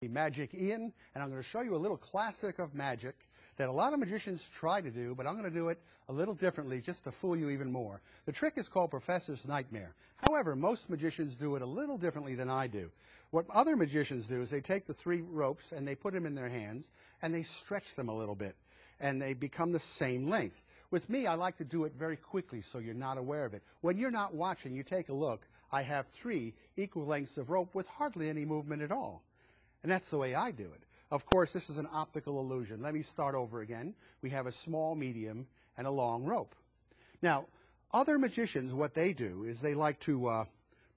Magic Ian, and I'm going to show you a little classic of magic that a lot of magicians try to do, but I'm going to do it a little differently just to fool you even more. The trick is called Professor's Nightmare. However, most magicians do it a little differently than I do. What other magicians do is they take the 3 ropes and they put them in their hands and they stretch them a little bit and they become the same length. With me, I like to do it very quickly so you're not aware of it. When you're not watching, you take a look. I have 3 equal lengths of rope with hardly any movement at all. And that's the way I do it. Of course, this is an optical illusion. Let me start over again. We have a small, medium, and a long rope. Now, other magicians, what they do is they like to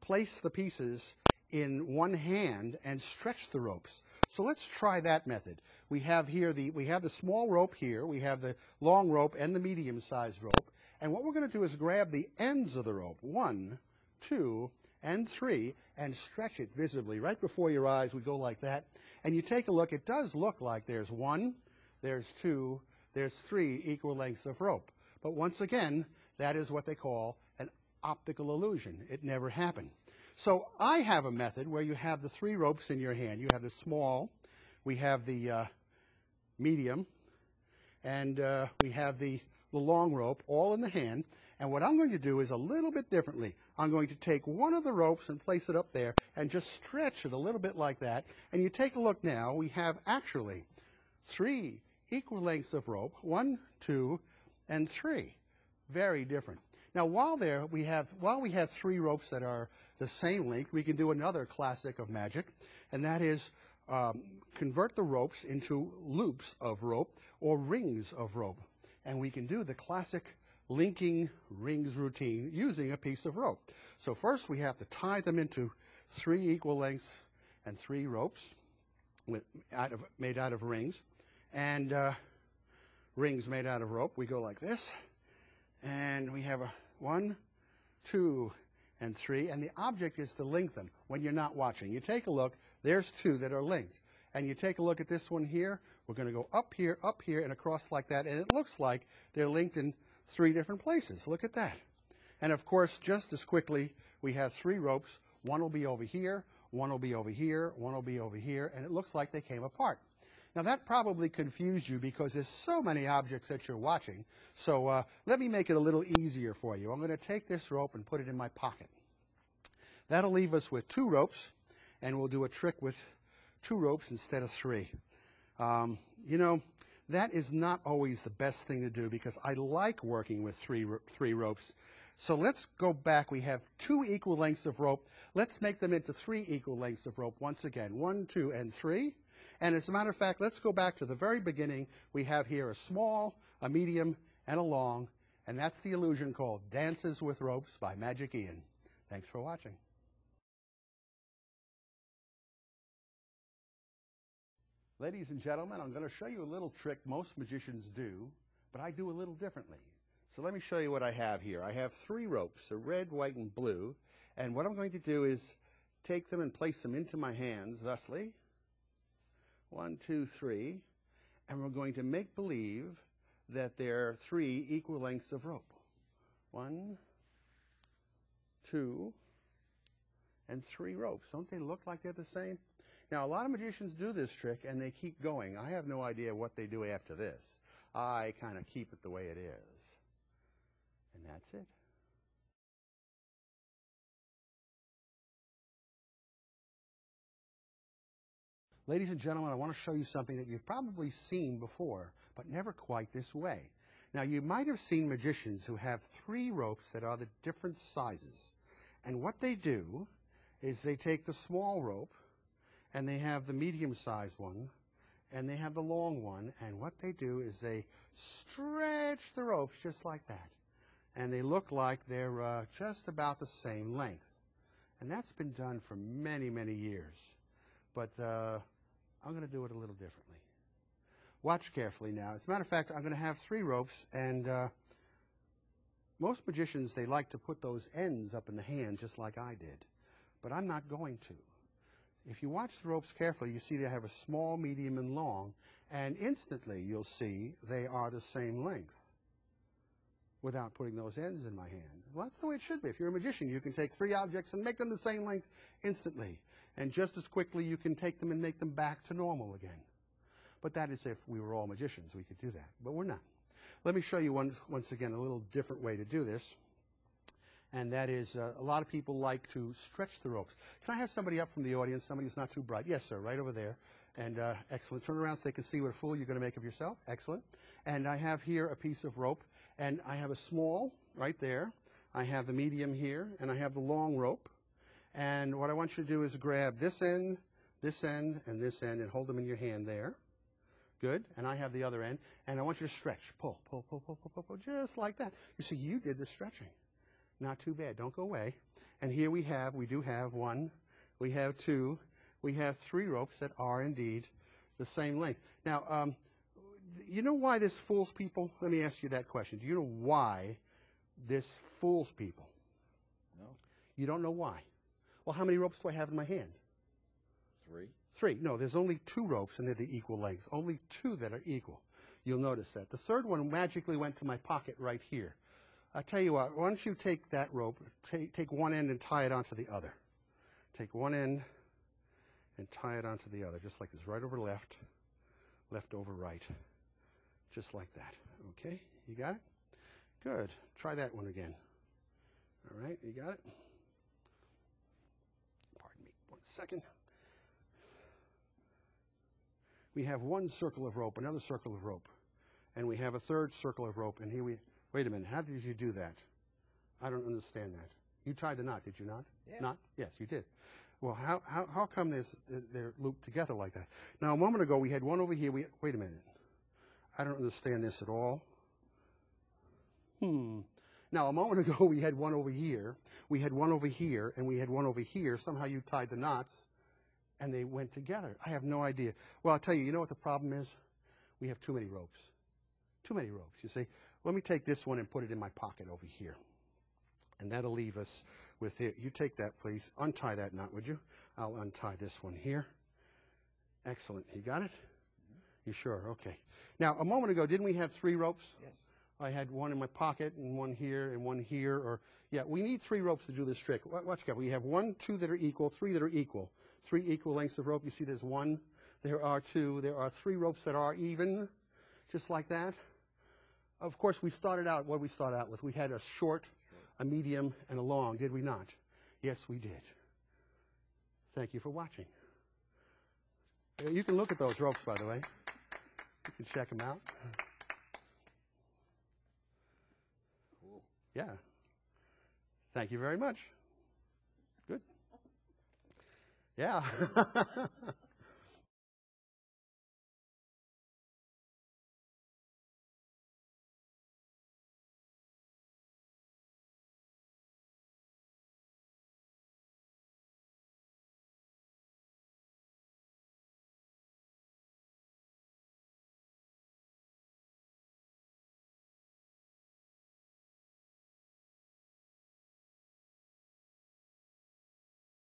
place the pieces in one hand and stretch the ropes. So let's try that method. We have here the small rope here. We have the long rope and the medium-sized rope. And what we're going to do is grab the ends of the rope, 1, 2, and 3, and stretch it visibly. Right before your eyes, we go like that. And you take a look. It does look like there's 1, there's 2, there's 3 equal lengths of rope. But once again, that is what they call an optical illusion. It never happened. So I have a method where you have the 3 ropes in your hand. You have the small, we have the medium, and we have the long rope all in the hand. And what I'm going to do is a little bit differently. I'm going to take one of the ropes and place it up there and just stretch it a little bit like that. And you take a look now, we have actually 3 equal lengths of rope, 1, 2, and 3. Very different. Now while we have 3 ropes that are the same length, we can do another classic of magic, and that is convert the ropes into loops of rope or rings of rope. And we can do the classic linking rings routine using a piece of rope. So first we have to tie them into 3 equal lengths and 3 ropes made out of rings, and rings made out of rope. We go like this, and we have a 1, 2, and 3, and the object is to link them when you're not watching. You take a look, there's 2 that are linked. And you take a look at this one here, we're going to go up here, and across like that, and it looks like they're linked in 3 different places. Look at that. And of course, just as quickly, we have 3 ropes. 1 will be over here, 1 will be over here, 1 will be over here, and it looks like they came apart. Now that probably confused you because there's so many objects that you're watching. So let me make it a little easier for you. I'm going to take this rope and put it in my pocket. That'll leave us with 2 ropes, and we'll do a trick with 2 ropes instead of 3. You know, that is not always the best thing to do because I like working with 3 ropes. So let's go back. We have 2 equal lengths of rope. Let's make them into 3 equal lengths of rope once again. 1, 2, and 3. And as a matter of fact, let's go back to the very beginning. We have here a small, a medium, and a long, and that's the illusion called Dances with Ropes by Magic Ian. Thanks for watching. Ladies and gentlemen, I'm going to show you a little trick most magicians do, but I do a little differently. So let me show you what I have here. I have 3 ropes, a red, white, and blue, and what I'm going to do is take them and place them into my hands thusly. 1, 2, 3, and we're going to make believe that they're 3 equal lengths of rope. 1, 2, and 3 ropes. Don't they look like they're the same? Now, a lot of magicians do this trick, and they keep going. I have no idea what they do after this. I kind of keep it the way it is. And that's it. Ladies and gentlemen, I want to show you something that you've probably seen before, but never quite this way. Now, you might have seen magicians who have 3 ropes that are the different sizes. And what they do is they take the small rope, and they have the medium-sized one, and they have the long one, and what they do is they stretch the ropes just like that. And they look like they're just about the same length. And that's been done for many, many years. But I'm going to do it a little differently. Watch carefully now. As a matter of fact, I'm going to have 3 ropes, and most magicians, they like to put those ends up in the hand just like I did. But I'm not going to. If you watch the ropes carefully, you see they have a small, medium, and long, and instantly you'll see they are the same length without putting those ends in my hand. Well, that's the way it should be. If you're a magician, you can take 3 objects and make them the same length instantly. And just as quickly, you can take them and make them back to normal again. But that is if we were all magicians, we could do that. But we're not. Let me show you once again a little different way to do this. And that is, a lot of people like to stretch the ropes. Can I have somebody up from the audience, somebody who's not too bright? Yes, sir, right over there. And excellent. Turn around so they can see what a fool you're going to make of yourself. Excellent. And I have here a piece of rope, and I have a small right there. I have the medium here, and I have the long rope. And what I want you to do is grab this end, and this end, and hold them in your hand there. Good. And I have the other end. And I want you to stretch. Pull, pull, pull, pull, pull, pull, pull, just like that. You see, you did the stretching. Not too bad. Don't go away. And here we do have 1, we have 2, we have 3 ropes that are indeed the same length. Now, you know why this fools people? Let me ask you that question. Do you know why this fools people? No. You don't know why? Well, how many ropes do I have in my hand? 3. 3. No, there's only 2 ropes, and they're the equal lengths. Only 2 that are equal. You'll notice that. The third one magically went to my pocket right here. I tell you what, why don't you take that rope, take one end and tie it onto the other. Take one end and tie it onto the other, just like this, right over left, left over right, just like that. Okay, you got it? Good. Try that one again. All right, you got it? Pardon me, 1 second. We have 1 circle of rope, another circle of rope, and we have a 3rd circle of rope, and here we... Wait a minute, how did you do that? I don't understand that. You tied the knot, did you not? Yeah. Knot? Yes, you did. Well, how come they're looped together like that? Now, a moment ago, we had one over here. Wait a minute. I don't understand this at all. Now, a moment ago, we had one over here. We had one over here, and we had one over here. Somehow you tied the knots, and they went together. I have no idea. Well, I'll tell you, you know what the problem is? We have too many ropes. Too many ropes, you see. Let me take this one and put it in my pocket over here. And that'll leave us with it. You take that, please. Untie that knot, would you? I'll untie this one here. Excellent. You got it? You sure? Okay. Now, a moment ago, didn't we have 3 ropes? Yes. I had one in my pocket and one here and one here. Or yeah, we need 3 ropes to do this trick. Watch carefully. We have 1, 2 that are equal, 3 that are equal. 3 equal lengths of rope. You see there's 1, there are 2, there are 3 ropes that are even, just like that. Of course, we started out, what did we start out with? We had a short, a medium, and a long, did we not? Yes, we did. Thank you for watching. You can look at those ropes, by the way. You can check them out. Cool. Yeah. Thank you very much. Good. Yeah.